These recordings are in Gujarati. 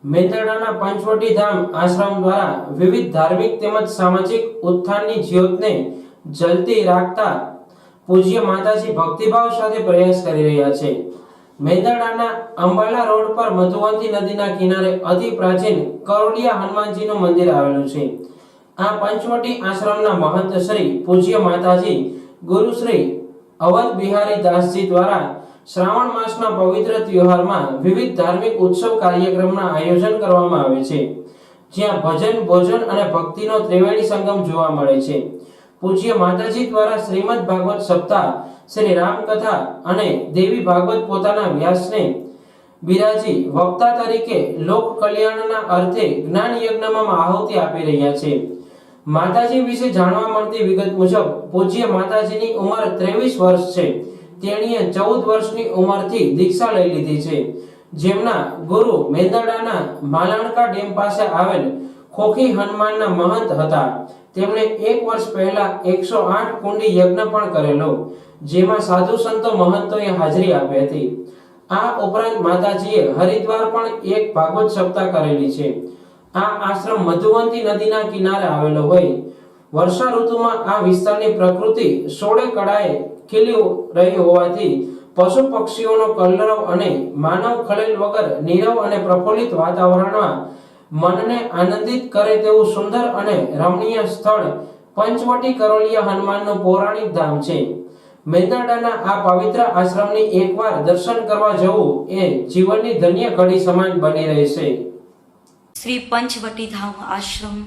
મેંદરડાના પંચવટી ધામ આશ્રમ દ્વારા વિવિધ ધાર્મિક તેમજ સામાજિક ઉત્થાનની જ્યોતને જલતી રાખતા પૂજ્ય માતાજી ભક્તિભાવ સાથે પ્રયાસ કરી રહ્યા છે। મેંદરડાના અંબાલા રોડ પર મધુવંતી નદીના કિનારે અતિ પ્રાચીન કરોડિયા હનુમાનજીનું મંદિર આવેલું છે। આ પંચવટી આશ્રમના મહંત શ્રી પૂજ્ય માતાજી ગુરુ શ્રી અવધ બિહારી દાસજી દ્વારા શ્રાવણ માસના પવિત્ર તહેવારમાં વિવિધ ધાર્મિક ઉત્સવ કાર્યક્રમના આયોજન કરવામાં આવે છે, જ્યાં ભજન, ભોજન અને ભક્તિનો ત્રિવેણી સંગમ જોવા મળે છે। પૂજ્ય માતાજી દ્વારા શ્રીમદ ભાગવત સપ્તાહ, શ્રી રામ કથા અને દેવી ભાગવત પોતાના વ્યાસને બિરાજી વક્તા તરીકે લોક કલ્યાણના અર્થે જ્ઞાન યજ્ઞમાં આહુતિ આપી રહ્યા છે। માતાજી વિશે જાણવા મળતી વિગત મુજબ પૂજ્ય માતાજીની ઉંમર 23 વર્ષ છે। તેણીએ 14 વર્ષની ઉંમરથી દીક્ષા લઈ લીધી છે, જેમના ગુરુ મેંદરડાના માલણકા ડેમ પાસે આવેલ ખોખી હનુમાનના મહંત હતા। તેમણે 1 વર્ષ પહેલા 108 કુંડી યજ્ઞ પણ કરેલો, જેમાં સાધુ સંતો મહંતોએ હાજરી આપી હતી। આ ઉપરાંત માતાજીએ હરિદ્વાર પણ એક ભાગવત સપ્તાહ કરેલી છે। આ આશ્રમ મધુવંતી નદીના કિનારે આવેલો હોય વર્ષા ઋતુમાં આ વિસ્તારની પ્રકૃતિ સોળે કળાએ ખીલી રહી હોવાથી પશુ પક્ષીઓનો કલરવ અને માનવ ખલેલ વગર નીરવ અને પ્રફુલ્લિત વાતાવરણમાં મનને આનંદિત કરે તેવું સુંદર અને રમણીય સ્થળ પંચવટી કરોડિયા હનુમાનનું પૌરાણિક ધામ છે। મેંદરડાના આ પવિત્ર આશ્રમની એકવાર દર્શન કરવા જવું એ જીવનની ધન્ય ઘડી સમાન બની રહેશે। શ્રી પંચવટી ધામ આશ્રમ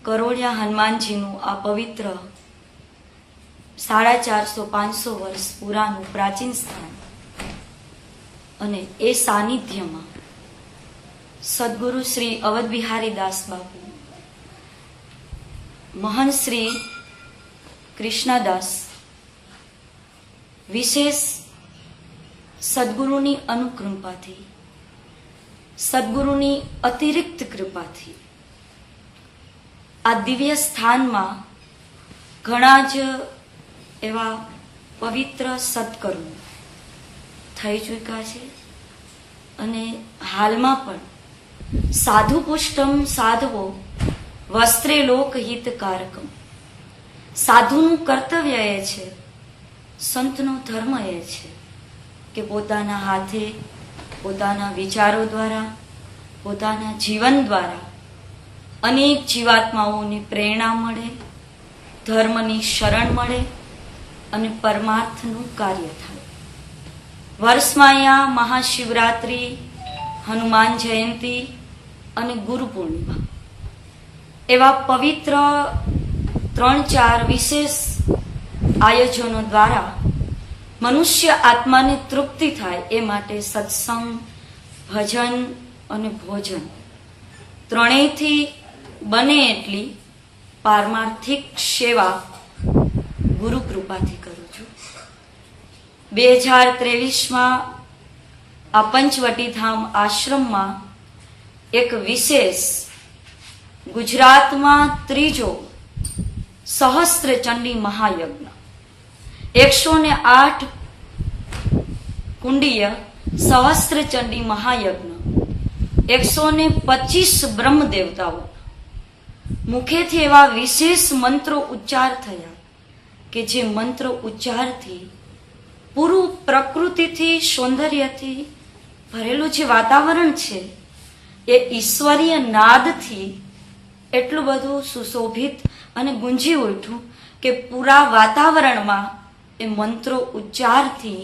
કરોડિયા હનુમાનજીનું આ પવિત્ર 450-500 વર્ષ પુરાનું પ્રાચીન સ્થાન અને એ સાનિધ્યમાં સદગુરુ શ્રી અવધ બિહારી દાસ બાપુ, મહંત શ્રી કૃષ્ણદાસ વિશેષ સદગુરુની અનુકૃપાથી, સદગુરુની અતિરિક્ત કૃપાથી આ દિવ્ય સ્થાનમાં ઘણા જ એવા પવિત્ર સત્કર્મો થઈ ચૂક્યા છે અને હાલમાં પણ સાધુ પુષ્ટમ સાધવો વસ્ત્રે લોકહિતકારકમ, સાધુનું કર્તવ્ય એ છે, સંતનો ધર્મ એ છે કે પોતાના હાથે, પોતાના વિચારો દ્વારા, પોતાના જીવન દ્વારા અનેક જીવાત્માઓની પ્રેરણા મળે, ધર્મની શરણ મળે અને પરમાર્થનું કાર્ય થાય। વર્ષમાં અહીંયા મહાશિવરાત્રી, હનુમાન જયંતિ અને ગુરુ પૂર્ણિમા એવા પવિત્ર 3-4 વિશેષ આયોજનો દ્વારા મનુષ્ય આત્માને તૃપ્તિ થાય એ માટે સત્સંગ, ભજન અને ભોજન ત્રણેયથી બને એટલી પારમાર્થિક સેવા ગુરુ કૃપાથી કરું છું। 2023માં આ પંચવટી ધામ આશ્રમમાં એક વિશેષ ગુજરાતમાં ત્રીજો સહસ્ત્ર ચંડી મહાયજ્ઞ, 108 કુંડીય સહસ્ત્ર ચંડી મહાયજ્ઞ, 125 બ્રહ્મ દેવતાઓ મુખેથી એવા વિશેષ મંત્રો ઉચ્ચાર થયા કે જે મંત્રો ઉચ્ચારથી પૂરું પ્રકૃતિથી, સૌંદર્યથી ભરેલું જે વાતાવરણ છે એ ઈશ્વરીય નાદથી એટલું બધું સુશોભિત અને ગુંજી ઉઠ્યું કે પૂરા વાતાવરણમાં એ મંત્રો ઉચ્ચારથી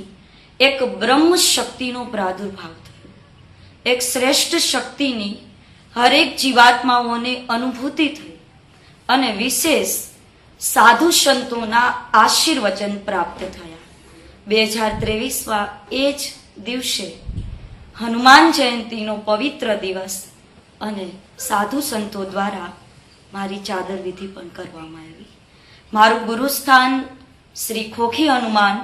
એક બ્રહ્મ શક્તિનો પ્રાદુર્ભાવ થયો, એક શ્રેષ્ઠ શક્તિની હરેક જીવાત્માઓને અનુભૂતિ થઈ અને વિશેષ સાધુ સંતોના આશીર્વચન પ્રાપ્ત થયા। 2023માં એ જ દિવસે હનુમાન જયંતિનો પવિત્ર દિવસ અને સાધુ સંતો દ્વારા મારી ચાદર વિધિ પણ કરવામાં આવી। મારું ગુરુસ્થાન શ્રી ખોખી હનુમાન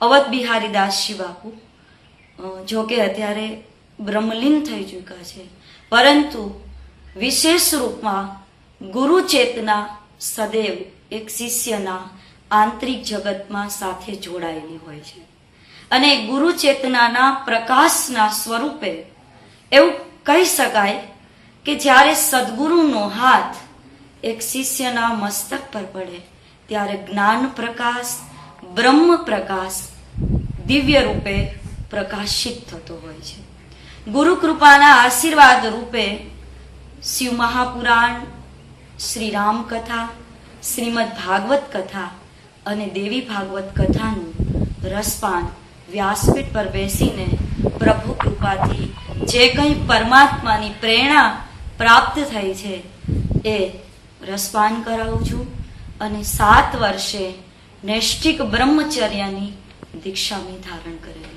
અવધ બિહારી દાસજી બાપુ જો કે અત્યારે બ્રહ્મલીન થઈ ચૂક્યા છે, પરંતુ વિશેષ રૂપમાં ગુરુ ચેતના સદૈવ એક શિષ્યના આંતરિક જગતમાં સાથે જોડાયેલી હોય છે અને ગુરુ ચેતનાના પ્રકાશના સ્વરૂપે એવું કહી શકાય કે જ્યારે સદગુરુનો હાથ એક શિષ્યના મસ્તક પર પડે ત્યારે જ્ઞાન પ્રકાશ, બ્રહ્મ પ્રકાશ દિવ્ય રૂપે પ્રકાશિત થતો હોય છે. ગુરુ કૃપાના આશીર્વાદ રૂપે શિવ મહાપુરાણ, શ્રી રામ કથા, શ્રીમદ ભાગવત કથા અને દેવી ભાગવત કથાનું રસપાન વ્યાસપીઠ પર બેસીને પ્રભુ કૃપાથી જે કંઈ પરમાત્માની પ્રેરણા પ્રાપ્ત થઈ છે એ રસપાન કરાવું છું અને 7 વર્ષે નૈષ્ઠિક બ્રહ્મચર્યની દીક્ષા મેં ધારણ કરેલી.